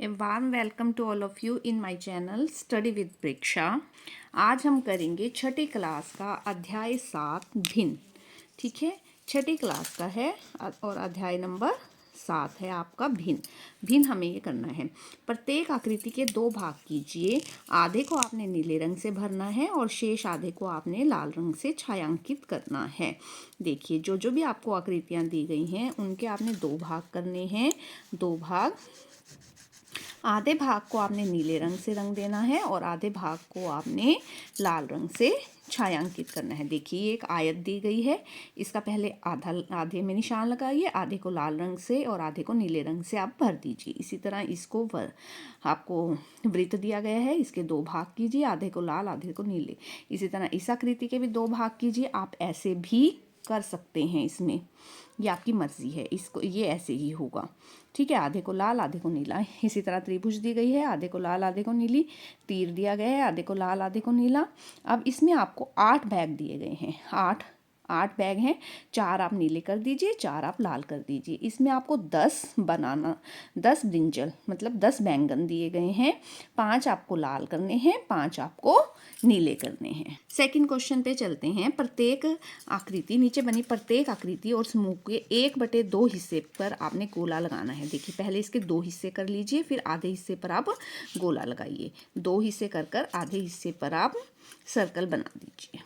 A warm welcome to all of you in my channel study with Preksha. आज हम करेंगे छठी class का अध्याय 7 भिन्न। ठीक है, छठी क्लास का है और अध्याय नंबर 7 है आपका भिन्न। भिन्न हमें ये करना है। प्रत्येक आकृति के 2 भाग कीजिए। आधे को आपने नीले रंग से भरना है और शेष आधे को आपने लाल रंग से छायांकित करना है। देखिए, जो जो भी आपको आकृतियाँ दी गई हैं उनके आपने 2 भाग करने हैं। 2 भाग, आधे भाग को आपने नीले रंग से रंग देना है और आधे भाग को आपने लाल रंग से छायांकित करना है। देखिए, एक आयत दी गई है, इसका पहले आधे में निशान लगाइए, आधे को लाल रंग से और आधे को नीले रंग से आप भर दीजिए। इसी तरह इसको आपको वृत्त दिया गया है, इसके 2 भाग कीजिए, आधे को लाल आधे को नीले। इसी तरह इस आकृति के भी 2 भाग कीजिए। आप ऐसे भी कर सकते हैं, इसमें ये आपकी मर्जी है, इसको ये ऐसे ही होगा। ठीक है, आधे को लाल आधे को नीला। इसी तरह त्रिभुज दी गई है, आधे को लाल आधे को नीली। तीर दिया गया है, आधे को लाल आधे को नीला। अब इसमें आपको 8 बैग दिए गए हैं। 8 बैग हैं। 4 आप नीले कर दीजिए, 4 आप लाल कर दीजिए। इसमें आपको 10 बनाना, 10 ब्रिंजल मतलब 10 बैंगन दिए गए हैं। 5 आपको लाल करने हैं, 5 आपको नीले करने हैं। सेकंड क्वेश्चन पे चलते हैं। प्रत्येक आकृति, नीचे बनी प्रत्येक आकृति और समूह के 1/2 हिस्से पर आपने गोला लगाना है। देखिए, पहले इसके 2 हिस्से कर लीजिए, फिर आधे हिस्से पर आप गोला लगाइए। 2 हिस्से कर आधे हिस्से पर आप सर्कल बना दीजिए।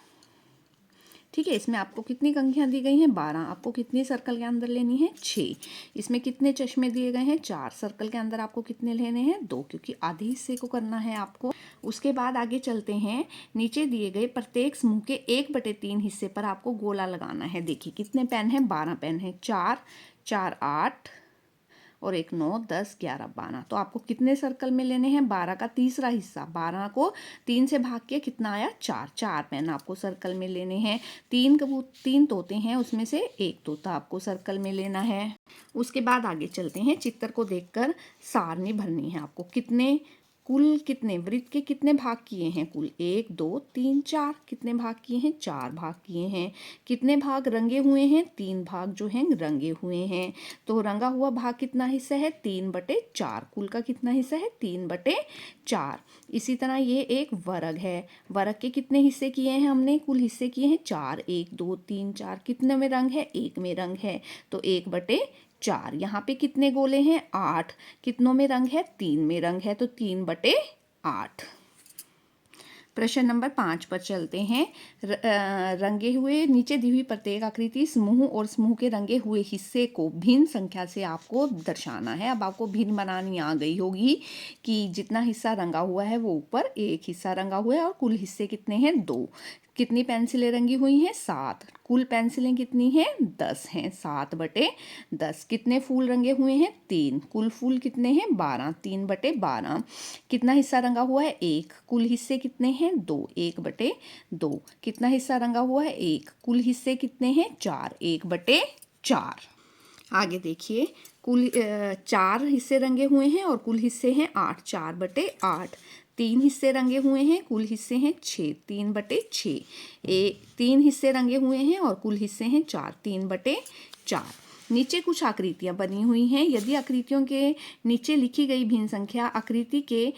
ठीक है, इसमें आपको कितनी कंघियाँ दी गई हैं? 12। आपको कितनी सर्कल के अंदर लेनी है? 6। इसमें कितने चश्मे दिए गए हैं? 4। सर्कल के अंदर आपको कितने लेने हैं? 2, क्योंकि आधे हिस्से को करना है आपको। उसके बाद आगे चलते हैं। नीचे दिए गए प्रत्येक समूह के 1/3 हिस्से पर आपको गोला लगाना है। देखिए, कितने पेन हैं? 12 पेन हैं। 4 4 8 और 1 9 10 11 12। तो आपको कितने सर्कल में लेने हैं? 12 का तीसरा हिस्सा। 12 को 3 से भाग के कितना आया? 4। 4 पेन आपको सर्कल में लेने हैं। 3 तोते हैं, उसमें से 1 तोता आपको सर्कल में लेना है। उसके बाद आगे चलते हैं। चित्र को देखकर सारणी भरनी है आपको। कुल कितने वृत्त के कितने भाग किए हैं? कुल 1 2 3 4। कितने भाग किए हैं? 4 भाग किए हैं। कितने भाग रंगे हुए हैं? 3 भाग जो हैं रंगे हुए हैं। तो रंगा हुआ भाग कितना हिस्सा है? 3/4। कुल का कितना हिस्सा है? 3/4। इसी तरह ये एक वर्ग है। वर्ग के कितने हिस्से किए हैं हमने? कुल हिस्से किए हैं 4। 1 2 3 4। कितने में रंग है? 1 में रंग है, तो 1/4। यहाँ पे कितने गोले हैं? 8। कितनों में रंग है? 3 में रंग है, तो 3/8। प्रश्न नंबर 5 पर चलते हैं। रंगे हुए, नीचे दी हुई प्रत्येक आकृति समूह और समूह के रंगे हुए हिस्से को भिन्न संख्या से आपको दर्शाना है। अब आपको भिन्न बनानी आ गई होगी कि जितना हिस्सा रंगा हुआ है वो ऊपर, 1 हिस्सा रंगा हुआ है और कुल हिस्से कितने हैं? 2। कितनी पेंसिलें रंगी हुई हैं? 7। कुल पेंसिलें कितनी हैं? 10 हैं। 7/10। कितने फूल रंगे हुए हैं? 3। कुल फूल कितने हैं? 12। 3/12। कितना हिस्सा रंगा हुआ है? 1। कुल हिस्से कितने हैं? 2। 1/2। कितना हिस्सा रंगा हुआ है? 1। कुल हिस्से कितने हैं? 4। 1/4। आगे देखिए, कुल 4 हिस्से रंगे हुए हैं और कुल हिस्से हैं 8। 4/8। 3 हिस्से रंगे हुए हैं, कुल हिस्से हैं 6। 3/6। 3 हिस्से रंगे हुए हैं और कुल हिस्से हैं 4। 3/4। नीचे कुछ आकृतियां बनी हुई हैं। यदि आकृतियों के नीचे लिखी गई भिन्न संख्या आकृति के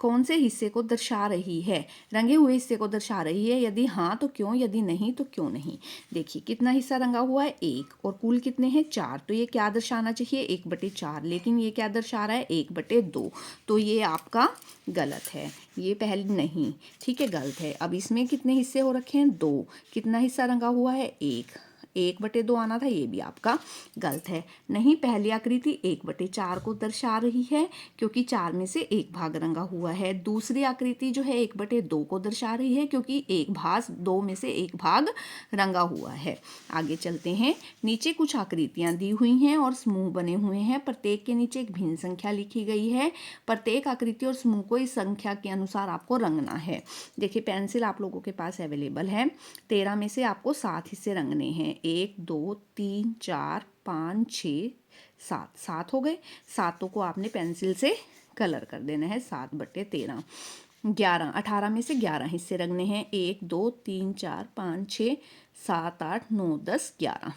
कौन से हिस्से को दर्शा रही है? रंगे हुए हिस्से को दर्शा रही है। यदि हाँ तो क्यों, यदि नहीं तो क्यों नहीं। देखिए, कितना हिस्सा रंगा हुआ है? 1। और कुल कितने हैं? 4। तो ये क्या दर्शाना चाहिए? 1/4। लेकिन ये क्या दर्शा रहा है? 1/2। तो ये आपका गलत है, ये पहले नहीं। ठीक है, गलत है। अब इसमें कितने हिस्से हो रखे हैं? 2। कितना हिस्सा रंगा हुआ है? 1। 1/2 आना था, ये भी आपका गलत है। नहीं, पहली आकृति 1/4 को दर्शा रही है क्योंकि 4 में से 1 भाग रंगा हुआ है। दूसरी आकृति जो है 1/2 को दर्शा रही है क्योंकि 1 भाग 2 में से 1 भाग रंगा हुआ है। आगे चलते हैं। नीचे कुछ आकृतियां दी हुई हैं और समूह बने हुए हैं। प्रत्येक के नीचे एक भिन्न संख्या लिखी गई है। प्रत्येक आकृति और समूह को इस संख्या के अनुसार आपको रंगना है। देखिए, पेंसिल आप लोगों के पास अवेलेबल है। 13 में से आपको 7 हिस्से रंगने हैं। 1 2 3 4 5 6 7। 7 हो गए। 7 को आपने पेंसिल से कलर कर देना है। 7/13। 11, 18 में से 11 हिस्से रंगने हैं। 1 2 3 4 5 6 7 8 9 10 11।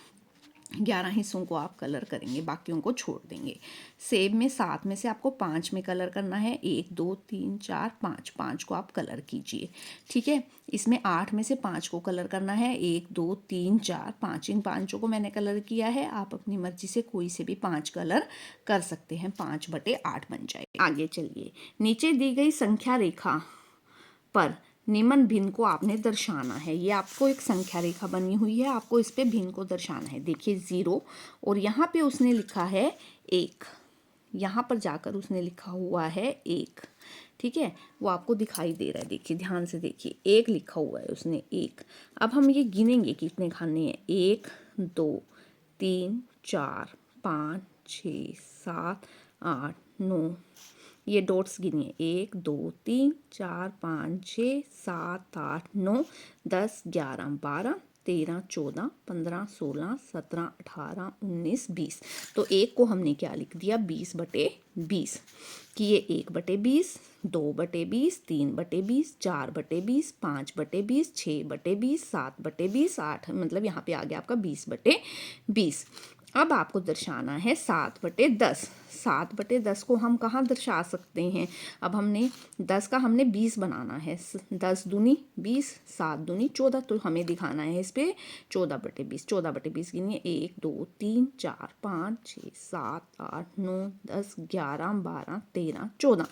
11 हिस्सों को आप कलर करेंगे, बाकियों को छोड़ देंगे। सेब में 7 में से आपको 5 में कलर करना है। 1 2 3 4 5, 5 को आप कलर कीजिए। ठीक है, इसमें 8 में से 5 को कलर करना है। 1 2 3 4 5, इन 5 को मैंने कलर किया है। आप अपनी मर्जी से कोई से भी 5 कलर कर सकते हैं। 5/8 बन जाए। आगे चलिए, नीचे दी गई संख्या रेखा पर निम्न भिन्न को आपने दर्शाना है। ये आपको एक संख्या रेखा बनी हुई है, आपको इस पे भिन्न को दर्शाना है। देखिए 0, और यहाँ पे उसने लिखा है 1, यहाँ पर जाकर उसने लिखा हुआ है 1। ठीक है, वो आपको दिखाई दे रहा है। देखिए ध्यान से देखिए, 1 लिखा हुआ है उसने, 1। अब हम ये गिनेंगे कितने खाने हैं। 1 2 3 4 5 6 7 8 9, ये डॉट्स गिनिए। 1 2 3 4 5 6 7 8 9 10 11 12 13 14 15 16 17 18 19 20। तो 1 को हमने क्या लिख दिया, 20/20, कि ये 1/20, 2/20, 3/20, 4/20, 5/20, 6/20, 7/20, 8, मतलब यहाँ पे आ गया आपका 20/20। अब आपको दर्शाना है 7/10। 7/10 को हम कहाँ दर्शा सकते हैं। अब हमने 10 का हमने 20 बनाना है। 10 दूनी 20, 7 दूनी 14, तो हमें दिखाना है इस पे 14/20। 14/20 गिनिए। 1 2 3 4 5 6 7 8 9 10 11 12 13 14।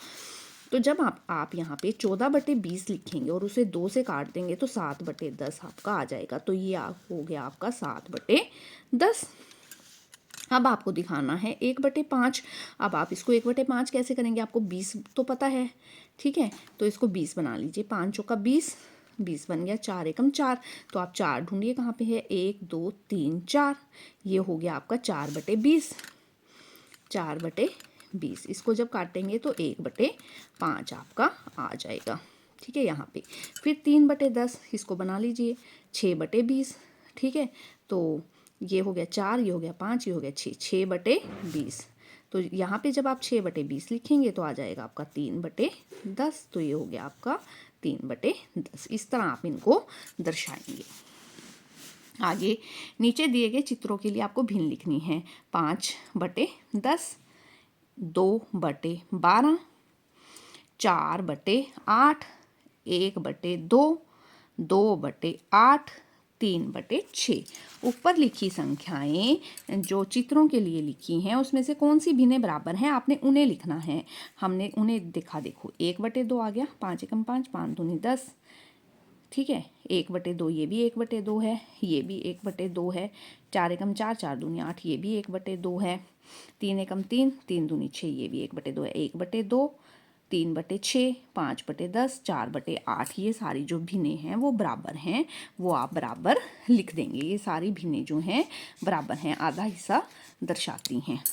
तो जब आप यहाँ पे 14/20 लिखेंगे और उसे 2 से काट देंगे तो 7/10 आपका आ जाएगा। तो ये हो गया आपका 7/10। अब आपको दिखाना है 1/5। अब आप इसको 1/5 कैसे करेंगे, आपको 20 तो पता है। ठीक है, तो इसको 20 बना लीजिए। 5 चौका 20, 20 बन गया। 4 एकम 4, तो आप 4 ढूंढिए कहाँ पे है। 1 2 3 4, ये हो गया आपका 4/20। 4/20, इसको जब काटेंगे तो 1/5 आपका आ जाएगा। ठीक है, यहाँ पे फिर 3/10, इसको बना लीजिए। 6/20। ठीक है, तो ये हो गया 4, ये हो गया 5, ये हो गया 6, 6/20। तो यहाँ पे जब आप 6/20 लिखेंगे तो आ जाएगा आपका 3/10। तो ये हो गया आपका 3/10। इस तरह आप इनको दर्शाएंगे। आगे नीचे दिए गए चित्रों के लिए आपको भिन्न लिखनी है। 5/10, 2/12, 4/8, 1/2, 2/8, 3/6। ऊपर लिखी संख्याएं जो चित्रों के लिए लिखी हैं उसमें से कौन सी भिन्नें बराबर हैं, आपने उन्हें लिखना है। हमने उन्हें देखा, देखो 1/2 आ गया। 5 एकम 5, 5 दूनी 10। ठीक है, 1/2, ये भी 1/2 है, ये भी 1/2 है। 4 एकम 4, 4 दूनी 8, ये भी 1/2 है। 3 एकम 3, 3 दूनी 6, ये भी 1/2 है। 1/2, 3/6, 5/10, 4/8, ये सारी जो भिन्नें हैं वो बराबर हैं, वो आप बराबर लिख देंगे। ये सारी भिन्नें जो हैं बराबर हैं, आधा हिस्सा दर्शाती हैं।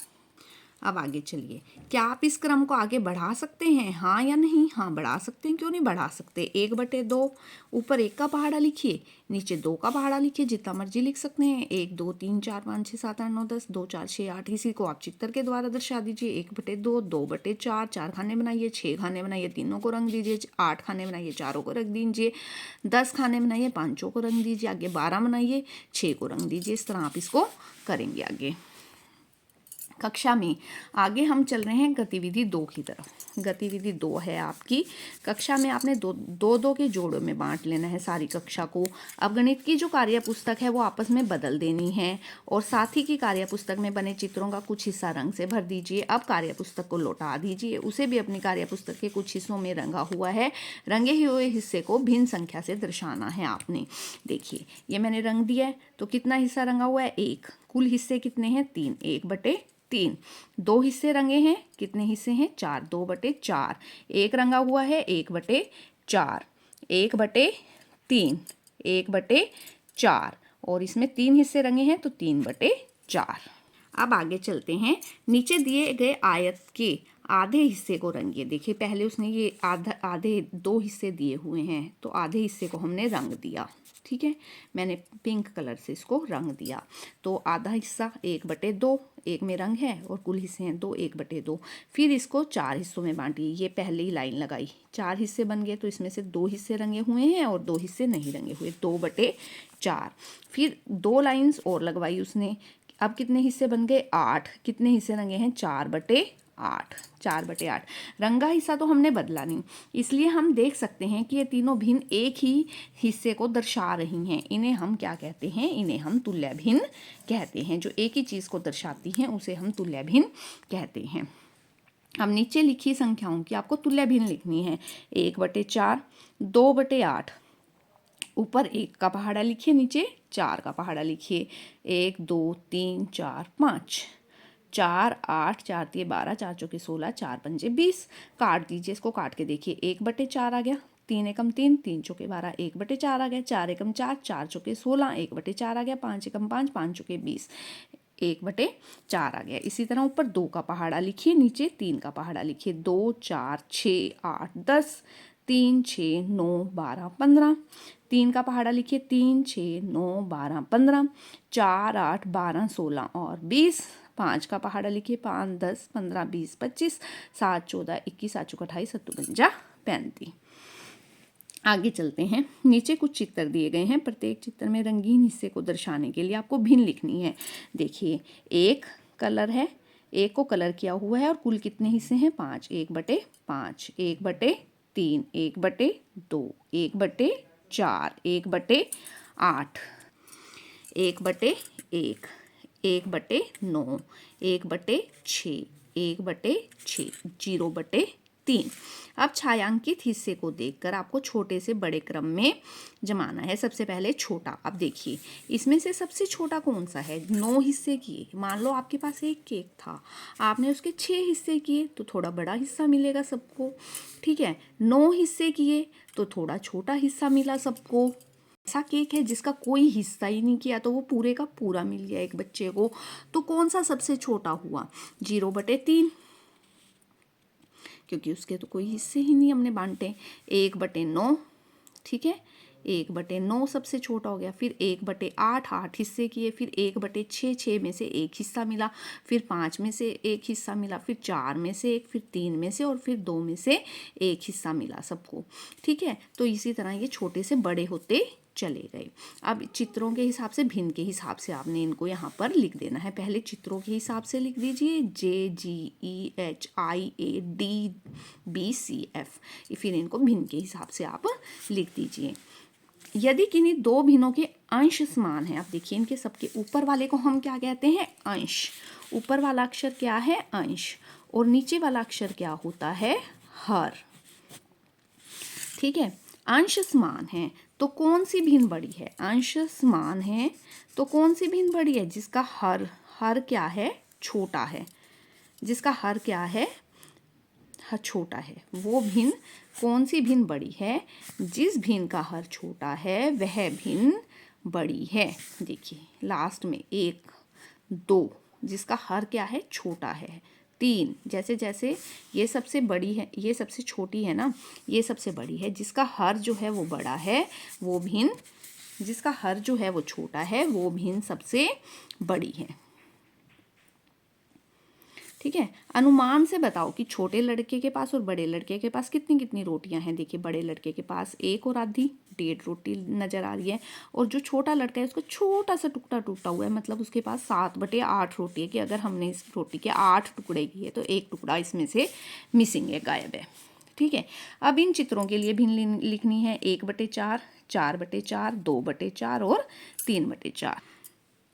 अब आगे चलिए, क्या आप इस क्रम को आगे बढ़ा सकते हैं, हाँ या नहीं। हाँ, बढ़ा सकते हैं, क्यों नहीं बढ़ा सकते। 1/2, ऊपर 1 का पहाड़ा लिखिए, नीचे 2 का पहाड़ा लिखिए, जितना मर्जी लिख सकते हैं। 1 2 3 4 5 6 7 8 9 10, 2 4 6 8, इसी को आप चित्र के द्वारा दर्शा दीजिए। 1/2, 2/4, 4 खाने बनाइए, 6 खाने बनाइए, तीनों को रंग दीजिए। 8 खाने बनाइए, चारों को रख दीजिए। 10 खाने बनाइए, 5 को रंग दीजिए। आगे 12 बनाइए, 6 को रंग दीजिए। इस तरह आप इसको करेंगे। आगे कक्षा में आगे हम चल रहे हैं गतिविधि 2 की तरफ। गतिविधि 2 है आपकी। कक्षा में आपने दो के जोड़ों में बांट लेना है सारी कक्षा को। अब गणित की जो कार्य पुस्तक है वो आपस में बदल देनी है, और साथ ही की कार्य पुस्तक में बने चित्रों का कुछ हिस्सा रंग से भर दीजिए। अब कार्य पुस्तक को लौटा दीजिए, उसे भी अपनी कार्य पुस्तक के कुछ हिस्सों में रंगा हुआ है। रंगे हुए हिस्से को भिन्न संख्या से दर्शाना है आपने। देखिए ये मैंने रंग दिया है, तो कितना हिस्सा रंगा हुआ है, 1। कुल हिस्से कितने हैं, 3, 1/3। 2 हिस्से रंगे हैं, कितने हिस्से हैं, 4, 2/4। 1 रंगा हुआ है, 1/4, 1/3, 1/4, और इसमें 3 हिस्से रंगे हैं तो 3/4। अब आगे चलते हैं। नीचे दिए गए आयत के आधे हिस्से को रंगिए। देखिए पहले उसने ये आधे 2 हिस्से दिए हुए हैं, तो आधे हिस्से को हमने रंग दिया। ठीक है, मैंने पिंक कलर से इसको रंग दिया। तो आधा हिस्सा 1/2, 1 में रंग है और कुल हिस्से हैं 2, 1/2। फिर इसको 4 हिस्सों में बांटिए। ये पहले ही लाइन लगाई, 4 हिस्से बन गए, तो इसमें से 2 हिस्से रंगे हुए हैं और 2 हिस्से नहीं रंगे हुए, 2/4। फिर 2 लाइंस और लगवाई उसने, अब कितने हिस्से बन गए 8, कितने हिस्से रंगे हैं 4/8, 4/8। रंगा हिस्सा तो हमने बदला नहीं, इसलिए हम देख सकते हैं कि ये तीनों भिन्न एक ही हिस्से को दर्शा रही हैं। इन्हें हम क्या कहते हैं, इन्हें हम तुल्य भिन्न कहते हैं। जो एक ही चीज़ को दर्शाती हैं उसे हम तुल्य भिन्न कहते हैं। अब नीचे लिखी संख्याओं की आपको तुल्य भिन्न लिखनी है। 1/4, 2/8, ऊपर 1 का पहाड़ा लिखिए, नीचे 4 का पहाड़ा लिखिए। 1 2 3 4 5, 4 8, 4 3 12, 4 चौके 16, 4 पंजे 20। काट दीजिए, इसको काट के देखिए। 1/4 आ गया, 3 एकम 3, 3 चौके 12, 1/4 आ गया। 4 एकम 4, 4 चौके 16, 1/4 आ गया। 5 एकम 5, 5 चौके 20, 1/4 आ गया। इसी तरह ऊपर 2 का पहाड़ा लिखिए, नीचे 3 का पहाड़ा लिखिए। 2 4 6 8 10, 3 6 9 12 15। 3 का पहाड़ा लिखिए, 3 6 9 12 15, 4 8 12 16 और 20। 5 का पहाड़ा लिखिए, 5 10 15 20 25, 7 14 21, 7 चौके 28, 7 52 35। आगे चलते हैं। नीचे कुछ चित्र दिए गए हैं, प्रत्येक चित्र में रंगीन हिस्से को दर्शाने के लिए आपको भिन्न लिखनी है। देखिए, एक कलर है, एक को कलर किया हुआ है और कुल कितने हिस्से हैं 5। 1/5, 1/3, 1/2, 1/4, 1/8, 1/1, 1/9, 1/6, 1/6, 0/3। अब छायांकित हिस्से को देखकर आपको छोटे से बड़े क्रम में जमाना है। सबसे पहले छोटा। अब देखिए, इसमें से सबसे छोटा कौन सा है। 9 हिस्से किए। मान लो आपके पास एक केक था, आपने उसके 6 हिस्से किए तो थोड़ा बड़ा हिस्सा मिलेगा सबको, ठीक है। 9 हिस्से किए तो थोड़ा छोटा हिस्सा मिला सबको। ऐसा केक है जिसका कोई हिस्सा ही नहीं किया तो वो पूरे का पूरा मिल गया एक बच्चे को, तो कौन सा सबसे छोटा हुआ। 0/3, क्योंकि उसके तो कोई हिस्से ही नहीं हमने बांटे। 1/9, ठीक है, 1/9 सबसे छोटा हो गया। फिर 1/8, 8 हिस्से किए। फिर 1/6, 6 में से एक हिस्सा मिला। फिर 5 में से एक हिस्सा मिला। फिर 4 में से एक, फिर 3 में से, और फिर 2 में से एक हिस्सा मिला सबको, ठीक है। तो इसी तरह ये छोटे से बड़े होते चले गए। अब चित्रों के हिसाब से, भिन्न के हिसाब से आपने इनको यहाँ पर लिख देना है। पहले चित्रों के हिसाब से लिख दीजिए, JGEHIADBCF। फिर इनको भिन्न के हिसाब से आप लिख दीजिए। यदि किन्हीं दो भिन्नों के अंश समान है, आप देखिए इनके सबके ऊपर वाले को हम क्या कहते हैं, अंश। ऊपर वाला अक्षर क्या है, अंश, और नीचे वाला अक्षर क्या होता है, हर, ठीक है। अंश समान है तो कौन सी भिन्न बड़ी है, अंश समान है तो कौन सी भिन्न बड़ी है, जिसका हर क्या है, छोटा है। जिसका हर क्या है, हर छोटा है, वो भिन्न कौन सी भिन्न बड़ी है, जिस भिन्न का हर छोटा है वह भिन्न बड़ी है। देखिए लास्ट में 1 2, जिसका हर क्या है, छोटा है। 3, जैसे जैसे ये सबसे बड़ी है, ये सबसे छोटी है ना, ये सबसे बड़ी है, जिसका हर जो है वो बड़ा है वो भिन्न, जिसका हर जो है वो छोटा है वो भिन्न सबसे बड़ी है, ठीक है। अनुमान से बताओ कि छोटे लड़के के पास और बड़े लड़के के पास कितनी कितनी रोटियां हैं। देखिए बड़े लड़के के पास 1 और आधी, 1.5 रोटी नजर आ रही है, और जो छोटा लड़का है उसका छोटा सा टुकड़ा टूटा हुआ है, मतलब उसके पास 7/8 रोटी है, कि अगर हमने इस रोटी के 8 टुकड़े किए तो एक टुकड़ा इसमें से मिसिंग है, गायब है, ठीक है। अब इन चित्रों के लिए भिन्न लिखनी है। 1/4, 4/4, 2/4 और 3/4।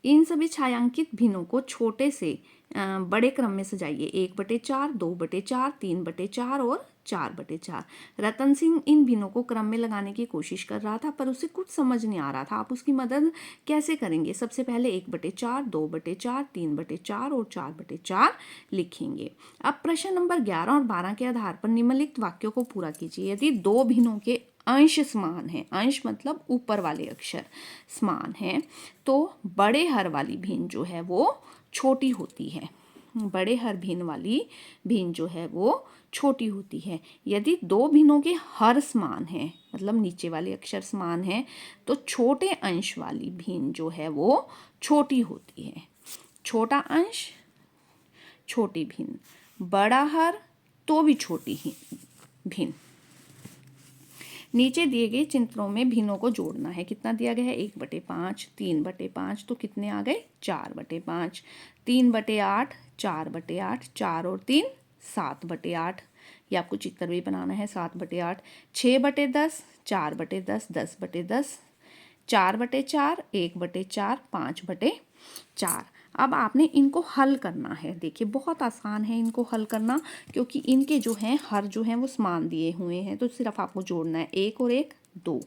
इन सभी छायांकित भिन्नों को छोटे से बड़े क्रम में सजाइए। 1/4, 2/4, 3/4 और 4/4। रतन सिंह इन भिन्नों को क्रम में लगाने की कोशिश कर रहा था, पर उसे कुछ समझ नहीं आ रहा था। आप उसकी मदद कैसे करेंगे। सबसे पहले 1/4, 2/4, 3/4 और 4/4 लिखेंगे। अब प्रश्न नंबर 11 और 12 के आधार पर निम्नलिखित वाक्यों को पूरा कीजिए। यदि दो भिन्नों के अंश समान है, अंश मतलब ऊपर वाले अक्षर समान है, तो बड़े हर वाली भिन्न जो है वो छोटी होती है। बड़े हर भिन्न वाली भिन्न जो है वो छोटी होती है। यदि दो भिन्नों के हर समान है, मतलब नीचे वाले अक्षर समान है, तो छोटे अंश वाली भिन्न जो है वो छोटी होती है। छोटा अंश छोटी भिन्न, बड़ा हर तो भी छोटी ही भिन्न। नीचे दिए गए चित्रों में भिन्नों को जोड़ना है। कितना दिया गया है? 1/5, 3/5, तो कितने आ गए? 4/5, 3/8, 4/8, 4 और 3 7/8। ये आपको चित्र भी बनाना है 7/8, 6/10, 4/10, 10/10, 4/4, 1/4, 5/4। अब आपने इनको हल करना है। देखिए बहुत आसान है इनको हल करना, क्योंकि इनके जो हैं हर जो हैं वो समान दिए हुए हैं, तो सिर्फ आपको जोड़ना है 1 और 1 2।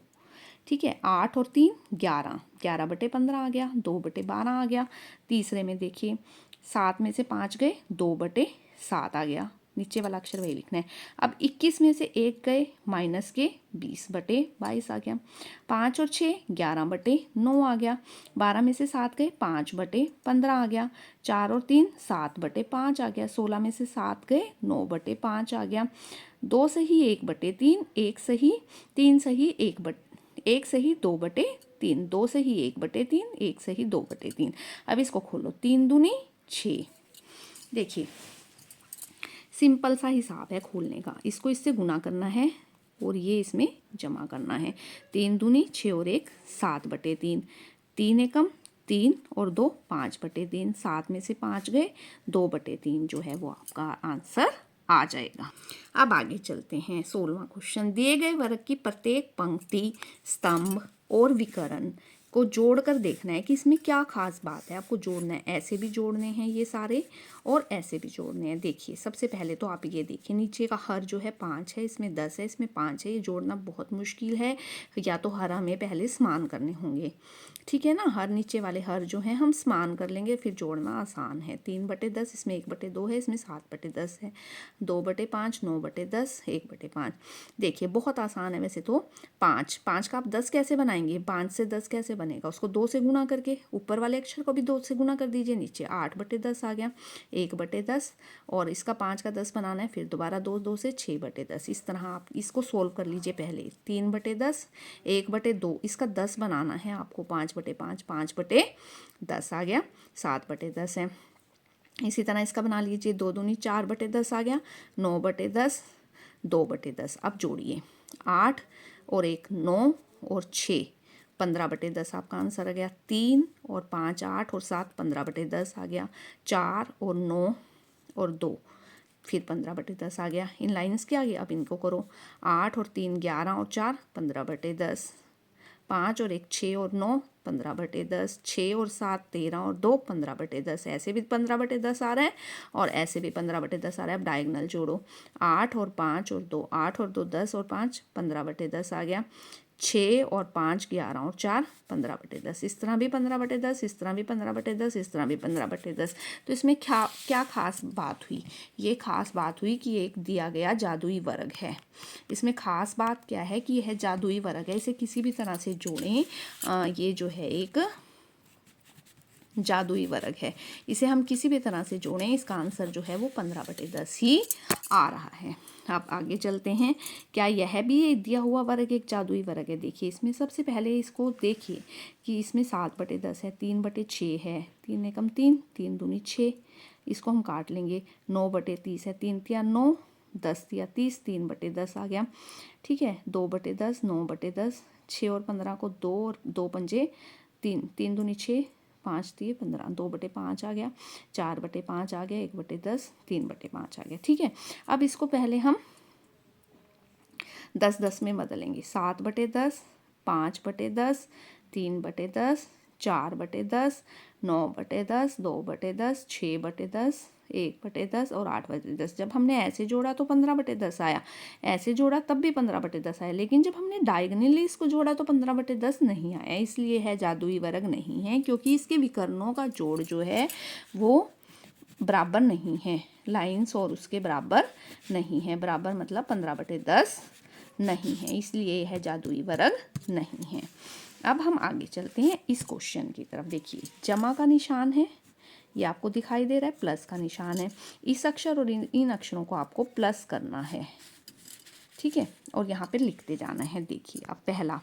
ठीक है, 8 और 3 11, 11/15 आ गया, 2/12 आ गया। तीसरे में देखिए 7 में से 5 गए, 2/7 आ गया। नीचे वाला अक्षर वही लिखना है। अब 21 में से 1 गए, माइनस के 20/22 आ गया। 5 और 6 11/9 आ गया। 12 में से 7 गए, 5/15 आ गया। 4 और 3 7/5 आ गया। 16 में से 7 गए, 9/5 आ गया। 2 सही 1/3, 1 सही 3 सही 1 सही 2/3, 2 सही 1/3, 1 सही 2/3। अब इसको खोलो, 3 दूनी 6। देखिए सिंपल सा हिसाब है खोलने का। इसको इससे गुना करना है और ये इसमें जमा करना है। 3 दूनी 6 और 1 7/3, 3 एकम 3 और 2 5/3, 7 में से 5 गए, 2/3 जो है वो आपका आंसर आ जाएगा। अब आगे चलते हैं। 16वां क्वेश्चन, दिए गए वर्ग की प्रत्येक पंक्ति, स्तंभ और विकर्ण को जोड़कर देखना है कि इसमें क्या खास बात है। आपको जोड़ना है, ऐसे भी जोड़ने हैं ये सारे और ऐसे भी जोड़ने हैं। देखिए सबसे पहले तो आप ये देखिए, नीचे का हर जो है 5 है, इसमें 10 है, इसमें 5 है। ये जोड़ना बहुत मुश्किल है, या तो हर हमें पहले समान करने होंगे। ठीक है ना, हर नीचे वाले हर जो हैं हम समान कर लेंगे, फिर जोड़ना आसान है। 3/10, इसमें 1/2 है, इसमें 7/10 है। 2/5, 9/10, 1/5। देखिए बहुत आसान है वैसे तो। 5 का आप 10 कैसे बनाएंगे? 5 से 10 कैसे बनेगा? उसको 2 से गुना करके, ऊपर वाले अक्षर को भी 2 से गुना कर दीजिए। नीचे 8/10 आ गया, 1/10, और इसका 5 का 10 बनाना है, फिर दोबारा 2 से 6/10। इस तरह आप इसको सोल्व कर लीजिए। पहले 3/10, 1/2, इसका 10 बनाना है आपको, 5/5, 5/10 आ गया, 7/10 है। इसी तरह इसका बना लीजिए, 2 दूनी 4/10 आ गया, 9/10, 2/10। अब जोड़िए, 8 और 1 9 और 6 15/10 आपका आंसर आ गया। 3 और 5 8 और 7 15/10 आ गया। 4 और 9 और 2 फिर 15/10 आ गया। इन लाइंस के आगे अब इनको करो, 8 और 3 11 और 4 15/10, 5 और 1 6 और 9 15/10, 6 और 7 13 और 2 15/10। ऐसे भी 15/10 आ रहा है और ऐसे भी 15/10 आ रहा है। अब डायगोनल जोड़ो, 8 और 5 और 2 8 और 2 10 और 5 15/10 आ गया। 6 और 5 11 और 4 15/10। इस तरह भी 15/10, इस तरह भी 15/10, इस तरह भी 15/10। तो इसमें क्या खास बात हुई? ये खास बात हुई कि एक दिया गया जादुई वर्ग है। इसमें खास बात क्या है कि यह जादुई वर्ग है, इसे किसी भी तरह से जोड़ें। ये जो है एक जादुई वर्ग है, इसे हम किसी भी तरह से जोड़ें, इसका आंसर जो है वो 15/10 ही आ रहा है। अब आगे चलते हैं। क्या यह भी दिया हुआ वर्ग एक जादुई वर्ग है? देखिए इसमें सबसे पहले इसको देखिए कि इसमें 7/10 है, 3/6 है, 3 एकम 3, 3 दूनी 6, इसको हम काट लेंगे। 9/30 है, 3 तिया 9, 10 तिया 30, 3/10 आ गया। ठीक है, 2/10, 9/10, 6 और 15 को 2 और 2 पंजे 3, 3 दूनी 6, 5 तिये 15, 2/5 आ गया, 4/5 आ गया, 1/10, 3/5 आ गया। ठीक है, अब इसको पहले हम 10-10 में बदलेंगे। 7/10, 5/10, 3/10, 4/10, 9/10, 2/10, 6/10, 1/10 और 8/10। जब हमने ऐसे जोड़ा तो 15/10 आया, ऐसे जोड़ा तब भी 15/10 आया, लेकिन जब हमने डायगोनली इसको जोड़ा तो 15/10 नहीं आया। इसलिए है जादुई वर्ग नहीं है, क्योंकि इसके विकर्णों का जोड़ जो है वो बराबर नहीं है। लाइंस और उसके बराबर नहीं है। बराबर मतलब 15/10 नहीं है, इसलिए यह जादुई वर्ग नहीं है। अब हम आगे चलते हैं इस क्वेश्चन की तरफ। देखिए जमा का निशान है, ये आपको दिखाई दे रहा है, प्लस का निशान है। इस अक्षर और इन अक्षरों को आपको प्लस करना है। ठीक है, और यहाँ पे लिखते जाना है। देखिए अब पहला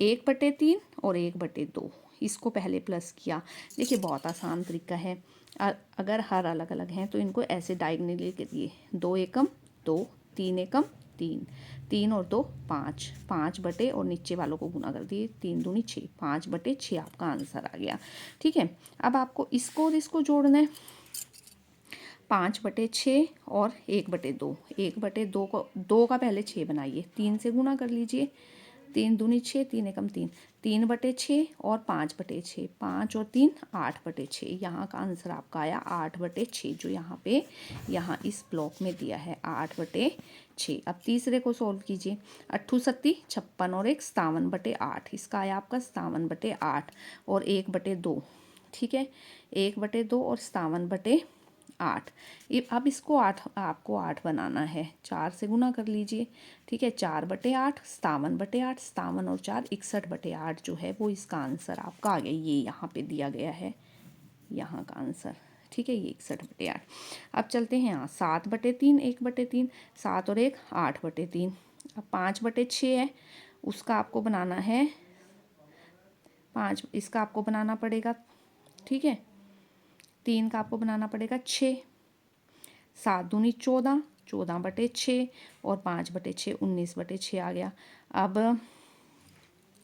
1/3 और 1/2, इसको पहले प्लस किया। देखिए बहुत आसान तरीका है। अगर हर अलग अलग हैं तो इनको ऐसे डायगोनली करिए, 2 एकम 2, 3 एकम 3, 3 और 2 5, 5 बटे और नीचे वालों को गुना कर दिए, 3 दूनी 6, 5 बटे 6 आपका आंसर आ गया। ठीक है, अब आपको इसको और इसको जोड़ना है। 5 बटे 6 और 1 बटे 2, 1 बटे 2 को 2 का पहले 6 बनाइए, 3 से गुना कर लीजिए, 3 दूनी 6, 3 एकम 3, 3 बटे 6 और 5 बटे 6, 5 और 3 8 बटे 6। यहाँ का आंसर आपका आया 8 बटे 6, जो यहाँ पे यहाँ इस ब्लॉक में दिया है 8 बटे 6। अब तीसरे को सॉल्व कीजिए। 8 सत्ती 56 और 1 57 बटे 8, इसका आया आपका 57 बटे 8 और 1 बटे 2। ठीक है, 1 बटे 2 और 57 बटे 8। अब इसको 8 आपको 8 बनाना है, 4 से गुना कर लीजिए। ठीक है, 4 बटे 8 57 बटे 8, 57 और 4 61 बटे 8 जो है वो इसका आंसर आपका आ गया। ये यहाँ पे दिया गया है, यहाँ का आंसर। ठीक है, ये 61 बटे 8। अब चलते हैं यहाँ 7 बटे 3 1 बटे 3, 7 और 1 8 बटे 3। अब 5 बटे 6 है, उसका आपको बनाना है 5, इसका आपको बनाना पड़ेगा। ठीक है, 3 का आपको बनाना पड़ेगा 6, 7 दूनी 14, 14 बटे 6 और 5 बटे 6 19 बटे 6 आ गया। अब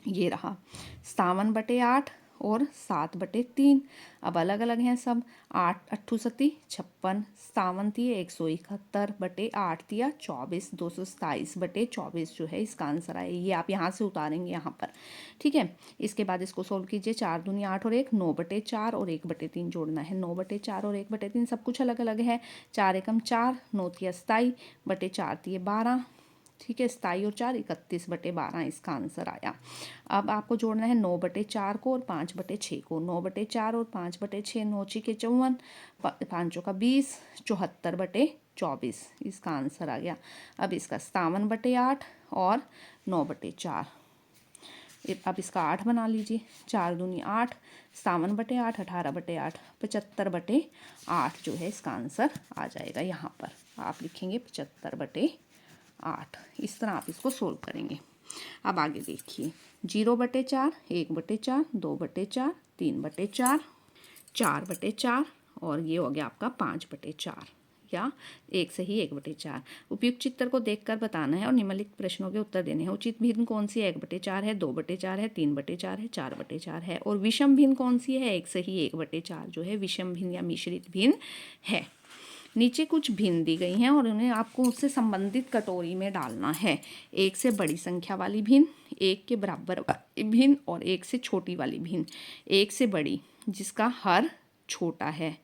ये रहा 57 बटे 8 और 7 बटे 3। अब अलग अलग हैं सब। 8 8 सत्ती 56, 57 थी 171 बटे 8 दिया 24, 227 बटे 24 जो है इसका आंसर आया। ये आप यहाँ से उतारेंगे यहाँ पर। ठीक है, इसके बाद इसको सोल्व कीजिए। 4 दूनी 8 और 1 9 बटे 4 और 1 बटे 3 जोड़ना है। 9 बटे 4 और 1 बटे 3 सब कुछ अलग अलग है। 4 एकम 4, 9 थी 27 बटे 4 थी 12। ठीक है, 27 और 4 31 बटे 12 इसका आंसर आया। अब आपको जोड़ना है 9 बटे 4 को और 5 बटे 6 को। 9 बटे 4 और 5 बटे 6, 9 के 54, 5 का 20, 74 बटे 24 इसका आंसर आ गया। अब इसका 57 बटे 8 और 9 बटे 4। अब इसका 8 बना लीजिए। 4 दूनी 8, 57 बटे 8, 18 बटे 8, 75 बटे 8 जो है इसका आंसर आ जाएगा। यहाँ पर आप लिखेंगे 75 बटे 8। इस तरह आप इसको सोल्व करेंगे। अब आगे देखिए 0 बटे 4, 1 बटे 4, 2 बटे 4, 3 बटे 4, 4 बटे 4 और ये हो गया आपका 5 बटे 4 या एक सही 1 बटे 4। उपयुक्त चित्र को देखकर बताना है और निम्नलिखित प्रश्नों के उत्तर देने हैं। उचित भिन्न कौन सी है? 1 बटे 4 है, 2 बटे 4 है, 3 बटे 4 है, 4 बटे 4 है। और विषम भिन्न कौन सी है? एक सही 1 बटे 4 जो है विषम भिन्न या मिश्रित भिन्न है। नीचे कुछ भिन्न दी गई हैं और उन्हें आपको उससे संबंधित कटोरी में डालना है। 1 से बड़ी संख्या वाली भिन्न, 1 के बराबर वाली भिन्न और 1 से छोटी वाली भिन्न। 1 से बड़ी जिसका हर छोटा है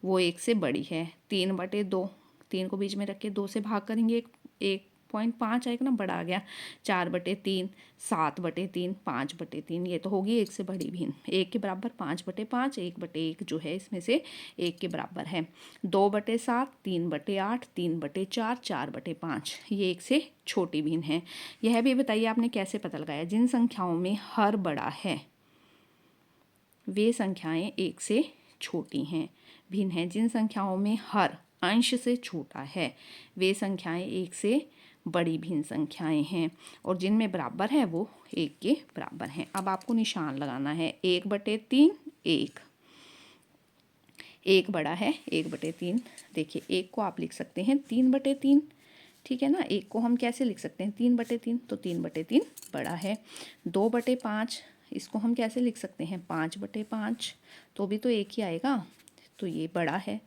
वो 1 से बड़ी है। 3 बटे 2, 3 को बीच में रख के 2 से भाग करेंगे 1.5 आएगा ना, बड़ा आ गया। 4 बटे 3, 7 बटे 3, 5 बटे 3, ये तो होगी 1 से बड़ी भिन्न। 1 के बराबर 5 बटे 5, 1 बटे 1 जो है इसमें से 1 के बराबर है। 2 बटे 7, 3 बटे 8, 3 बटे 4, 4 बटे 5, ये 1 से छोटी भिन्न है। यह भी बताइए आपने कैसे पता लगाया? जिन संख्याओं में हर बड़ा है वे संख्याएं 1 से छोटी हैं, भिन्न हैं। जिन संख्याओं में हर अंश से छोटा है वे संख्याएं 1 से बड़ी भिन्न संख्याएं हैं और जिनमें बराबर है वो 1 के बराबर हैं। अब आपको निशान लगाना है। 1 बटे 3 1, 1 बड़ा है 1 बटे 3। देखिए 1 को आप लिख सकते हैं 3 बटे 3, ठीक है ना। 1 को हम कैसे लिख सकते हैं? 3 बटे 3, तो 3 बटे 3 बड़ा है। 2 बटे 5, इसको हम कैसे लिख सकते हैं? 5 बटे 5, तो भी तो 1 ही आएगा, तो ये बड़ा है।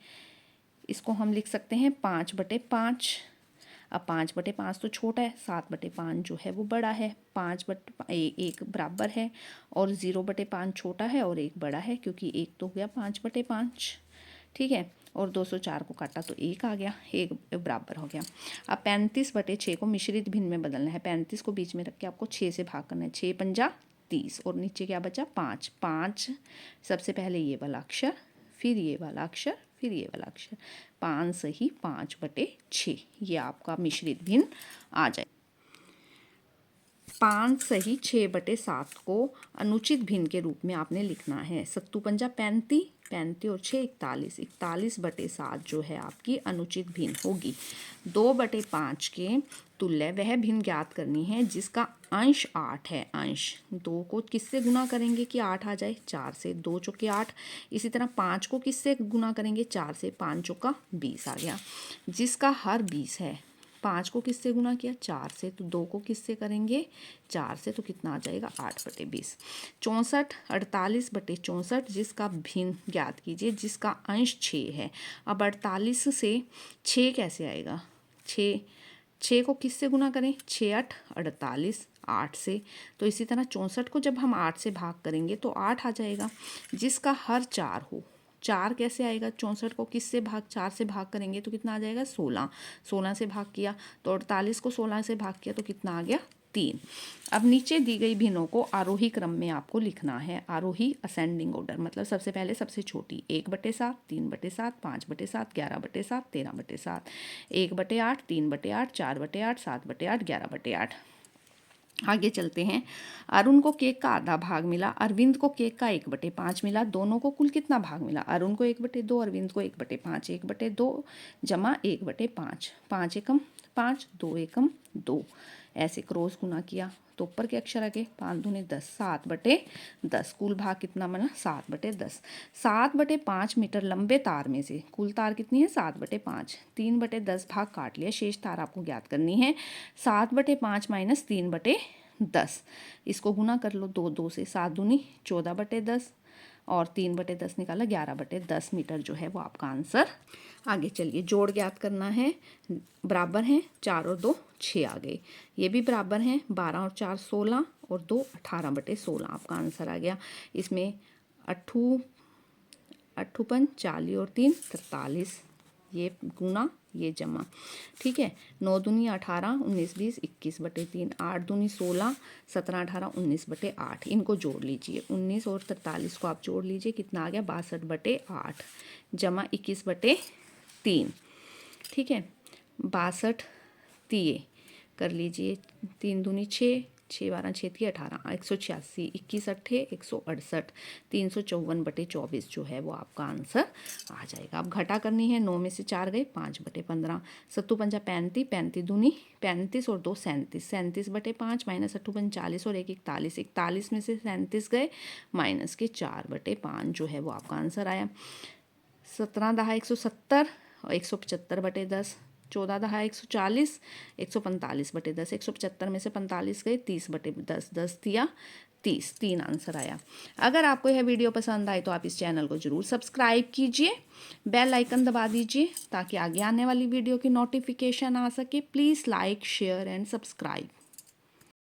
इसको हम लिख सकते हैं 5 बटे 5। अब 5 बटे 5 तो छोटा है, 7 बटे 5 जो है वो बड़ा है। 5 बटे 1 बराबर है और 0 बटे 5 छोटा है और 1 बड़ा है, क्योंकि 1 तो हो गया 5 बटे 5, ठीक है। और 204 को काटा तो 1 आ गया, 1 बराबर हो गया। अब 35 बटे 6 को मिश्रित भिन्न में बदलना है। 35 को बीच में रख के आपको 6 से भाग करना है। 6 पंजा 30 और नीचे क्या बचा? 5। 5 सबसे पहले ये वाला अक्षर, फिर ये वाला अक्षर, फिर ये वाला अक्षर। 5 सही 5 बटे 6, ये आपका मिश्रित भिन्न आ जाए। 5 सही 6 बटे 7 को अनुचित भिन्न के रूप में आपने लिखना है। 7 पंजा 35, 35 और 6 41, 41 बटे 7 जो है आपकी अनुचित भिन्न होगी। 2 बटे 5 के तुल्य वह भिन्न ज्ञात करनी है जिसका अंश 8 है। अंश 2 को किससे गुना करेंगे कि 8 आ जाए? 4 से। 2 चौके 8। इसी तरह 5 को किससे गुना करेंगे? 4 से। 5 चौका 20 आ गया। जिसका हर 20 है 5 को किससे गुना किया 4 से, तो 2 को किससे करेंगे 4 से, तो कितना आ जाएगा 8/20। 64 48/64 जिसका भिन्न ज्ञात कीजिए जिसका अंश 6 है। अब 48 से 6 कैसे आएगा, 6 को किससे गुना करें 6 8 48 8 से, तो इसी तरह 64 को जब हम 8 से भाग करेंगे तो 8 आ जाएगा। जिसका हर 4 हो, 4 कैसे आएगा 64 को किससे भाग 4 से भाग करेंगे तो कितना आ जाएगा 16, 16 से भाग किया तो 48 को 16 से भाग किया तो कितना आ गया 3। अब नीचे दी गई भिन्नों को आरोही क्रम में आपको लिखना है, आरोही असेंडिंग ऑर्डर, मतलब सबसे पहले सबसे छोटी 1/7 3/7 5/7 11/7 13/7 1/8 3/8 4/8 7/8 11/8। आगे चलते हैं। अरुण को केक का आधा भाग मिला, अरविंद को केक का 1/5 मिला, दोनों को कुल कितना भाग मिला, अरुण को 1/2 अरविंद को 1/5 1/2 जमा 1/5 5 एकम 5 2 एकम 2 ऐसे क्रॉस गुना किया तो ऊपर के अक्षर आगे 5 दूनी 10 7/10 कुल भाग कितना बना 7/10। 7/5 मीटर लंबे तार में से कुल तार कितनी है 7/5, 3/10 भाग काट लिया, शेष तार आपको ज्ञात करनी है। 7/5 माइनस 3/10 इसको गुना कर लो 2 2 से 7 दूनी 14/10 और 3/10 निकाला 11/10 मीटर जो है वो आपका आंसर। आगे चलिए जोड़ ज्ञात करना है, बराबर हैं 4 और 2 6 आ गए, ये भी बराबर हैं 12 और 4 16 और 2 18/16 आपका आंसर आ गया। इसमें 8 8 40 और 3 43, ये गुना ये जमा, ठीक है। 9 दूनी 18 19 20 21/3 8 दूनी 16 17 18 19/8 इनको जोड़ लीजिए, 19 और 43 को आप जोड़ लीजिए कितना आ गया 62/8 जमा 21/3, ठीक है। 62 तिये कर लीजिए, 3 दूनी 6 6 12 6 3 18 186 21 8 168 354/24 जो है वो आपका आंसर आ जाएगा। अब घटा करनी है, 9 में से 4 गए 5/15 7 पंजा 35 35 दूनी 35 और 2 37 37/5 माइनस 8 40 और 1 41 41 में से 37 गए माइनस के 4/5 जो है वो आपका आंसर आया। 17 10 170 और 175/10 14 10 140 145/10 175 में से 45 गए 30/10 10 दिया 30 3 आंसर आया। अगर आपको यह वीडियो पसंद आए तो आप इस चैनल को ज़रूर सब्सक्राइब कीजिए, बेल आइकन दबा दीजिए ताकि आगे आने वाली वीडियो की नोटिफिकेशन आ सके। Please like share and subscribe.